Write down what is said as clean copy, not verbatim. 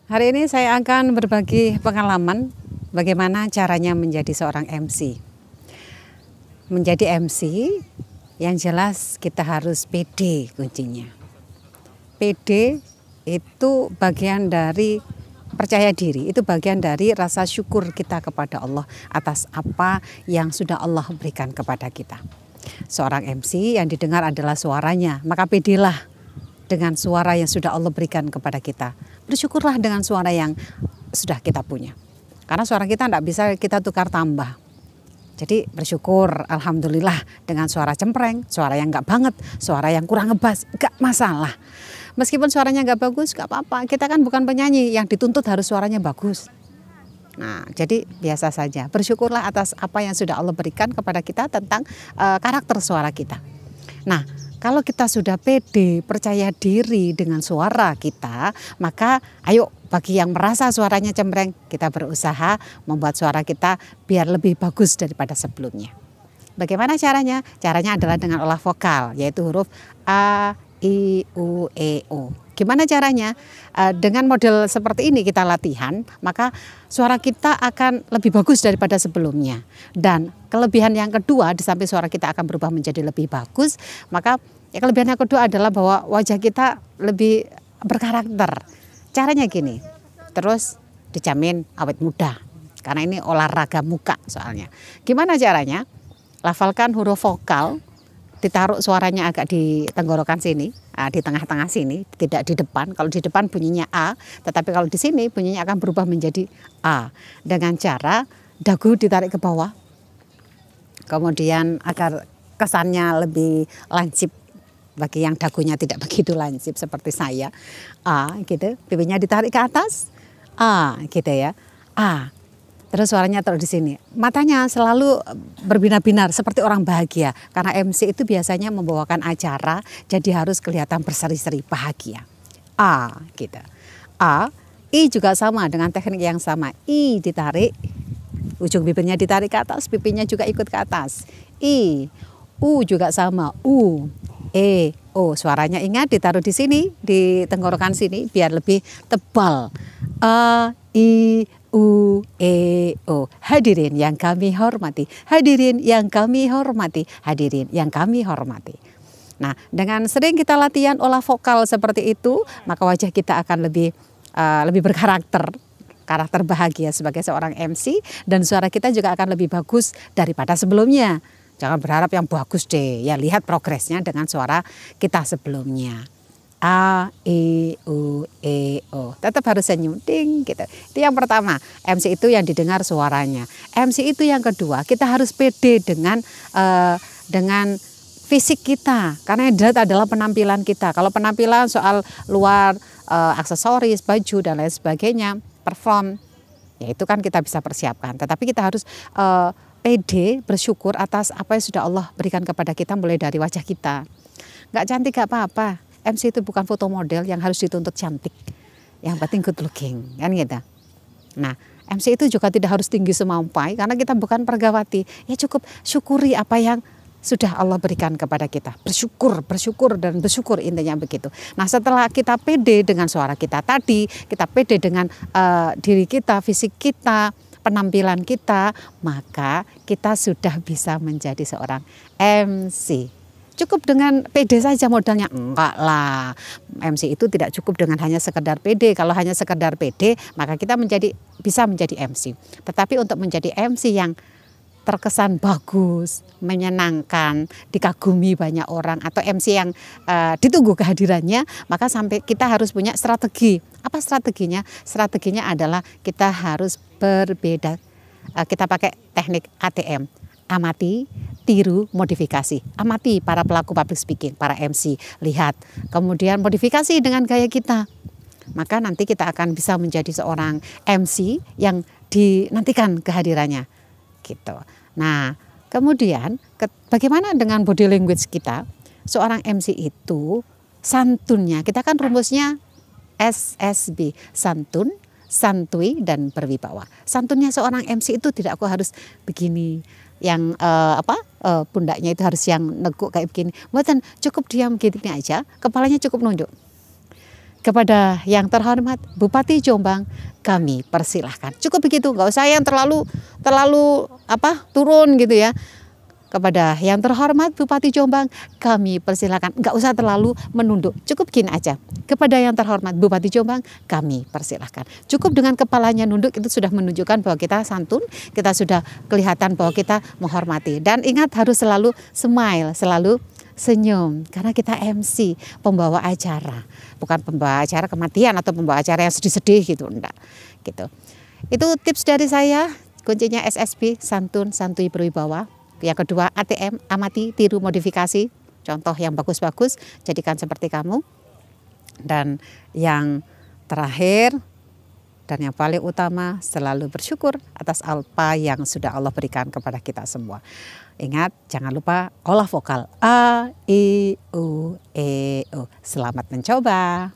Hari ini saya akan berbagi pengalaman bagaimana caranya menjadi seorang MC. Menjadi MC yang jelas kita harus pede kuncinya. Pede itu bagian dari percaya diri, itu bagian dari rasa syukur kita kepada Allah atas apa yang sudah Allah berikan kepada kita. Seorang MC yang didengar adalah suaranya, maka pedelah dengan suara yang sudah Allah berikan kepada kita. Bersyukurlah dengan suara yang sudah kita punya. Karena suara kita tidak bisa kita tukar tambah. Jadi bersyukur, alhamdulillah dengan suara cempreng, suara yang enggak banget, suara yang kurang ngebas, enggak masalah. Meskipun suaranya enggak bagus, enggak apa-apa. Kita kan bukan penyanyi yang dituntut harus suaranya bagus. Nah, jadi biasa saja. Bersyukurlah atas apa yang sudah Allah berikan kepada kita tentang karakter suara kita. Nah, kalau kita sudah pede, percaya diri dengan suara kita, maka ayo bagi yang merasa suaranya cempreng, kita berusaha membuat suara kita biar lebih bagus daripada sebelumnya. Bagaimana caranya? Caranya adalah dengan olah vokal, yaitu huruf A, I, U, E, O. Gimana caranya? Dengan model seperti ini kita latihan, maka suara kita akan lebih bagus daripada sebelumnya. Dan kelebihan yang kedua, di samping suara kita akan berubah menjadi lebih bagus, maka kelebihan yang kedua adalah bahwa wajah kita lebih berkarakter. Caranya gini, terus dijamin awet muda, karena ini olahraga muka soalnya. Gimana caranya? Lafalkan huruf vokal, ditaruh suaranya agak di tenggorokan sini, di tengah-tengah sini, tidak di depan. Kalau di depan bunyinya A, tetapi kalau di sini bunyinya akan berubah menjadi A. Dengan cara dagu ditarik ke bawah, kemudian agar kesannya lebih lancip bagi yang dagunya tidak begitu lancip seperti saya. A gitu, pipinya ditarik ke atas, A gitu ya, A. Terus suaranya taruh di sini. Matanya selalu berbinar-binar seperti orang bahagia. Karena MC itu biasanya membawakan acara, jadi harus kelihatan berseri-seri bahagia. A gitu. A, I juga sama dengan teknik yang sama. I ditarik, ujung bibirnya ditarik ke atas, pipinya juga ikut ke atas. I, U juga sama. U, E, O. Suaranya ingat ditaruh di sini, di tenggorokan sini biar lebih tebal. A, I, U, E, O. Hadirin yang kami hormati, hadirin yang kami hormati, hadirin yang kami hormati. Nah, dengan sering kita latihan olah vokal seperti itu, maka wajah kita akan lebih karakter bahagia sebagai seorang MC, dan suara kita juga akan lebih bagus daripada sebelumnya. Jangan berharap yang bagus deh, ya lihat progresnya dengan suara kita sebelumnya. A, I, U, E, O. Tetap harus senyum, ding gitu. Itu yang pertama, MC itu yang didengar suaranya. MC itu yang kedua, kita harus pede dengan fisik kita. Karena yang dilihat adalah penampilan kita. Kalau penampilan soal luar, aksesoris, baju dan lain sebagainya, perform, ya itu kan kita bisa persiapkan. Tetapi kita harus pede, bersyukur atas apa yang sudah Allah berikan kepada kita mulai dari wajah kita. Nggak cantik gak apa-apa. MC itu bukan foto model yang harus dituntut cantik. Yang penting good looking, kan gitu. Nah, MC itu juga tidak harus tinggi semampai karena kita bukan pergawati. Ya cukup syukuri apa yang sudah Allah berikan kepada kita. Bersyukur dan bersyukur, intinya begitu. Nah, setelah kita pede dengan suara kita tadi, kita pede dengan diri kita, fisik kita, penampilan kita, maka kita sudah bisa menjadi seorang MC. Cukup dengan pede saja modalnya? Enggak lah. MC itu tidak cukup dengan hanya sekedar pede. Kalau hanya sekedar pede, maka kita bisa menjadi MC. Tetapi untuk menjadi MC yang terkesan bagus, menyenangkan, dikagumi banyak orang, atau MC yang ditunggu kehadirannya, maka sampai kita harus punya strategi. Apa strateginya? Strateginya adalah kita harus berbeda. Kita pakai teknik ATM. Amati, tiru, modifikasi. Amati para pelaku public speaking, para MC, lihat. Kemudian modifikasi dengan gaya kita. Maka nanti kita akan bisa menjadi seorang MC yang dinantikan kehadirannya. Gitu. Nah, kemudian bagaimana dengan body language kita? Seorang MC itu santunnya, kita kan rumusnya SSB, santun, santuy, dan berwibawa. Santunnya seorang MC itu tidak kok harus begini, yang pundaknya itu harus yang neguk kayak begini. Bukan, cukup diam gini aja, kepalanya cukup nunduk. Kepada yang terhormat Bupati Jombang, kami persilahkan. Cukup begitu, nggak usah yang terlalu turun gitu ya. Kepada yang terhormat Bupati Jombang, kami persilahkan. Nggak usah terlalu menunduk, cukup gini aja. Kepada yang terhormat Bupati Jombang, kami persilahkan. Cukup dengan kepalanya nunduk, itu sudah menunjukkan bahwa kita santun, kita sudah kelihatan bahwa kita menghormati. Dan ingat, harus selalu smile, selalu senyum, karena kita MC, pembawa acara, bukan pembawa acara kematian atau pembawa acara yang sedih-sedih gitu, enggak gitu. Itu tips dari saya. Kuncinya SSB, santun, santuy, berwibawa. Yang kedua, ATM, amati, tiru, modifikasi, contoh yang bagus-bagus, jadikan seperti kamu. Dan yang terakhir dan yang paling utama, selalu bersyukur atas apa yang sudah Allah berikan kepada kita semua. Ingat, jangan lupa olah vokal A, I, U, E, O. Selamat mencoba.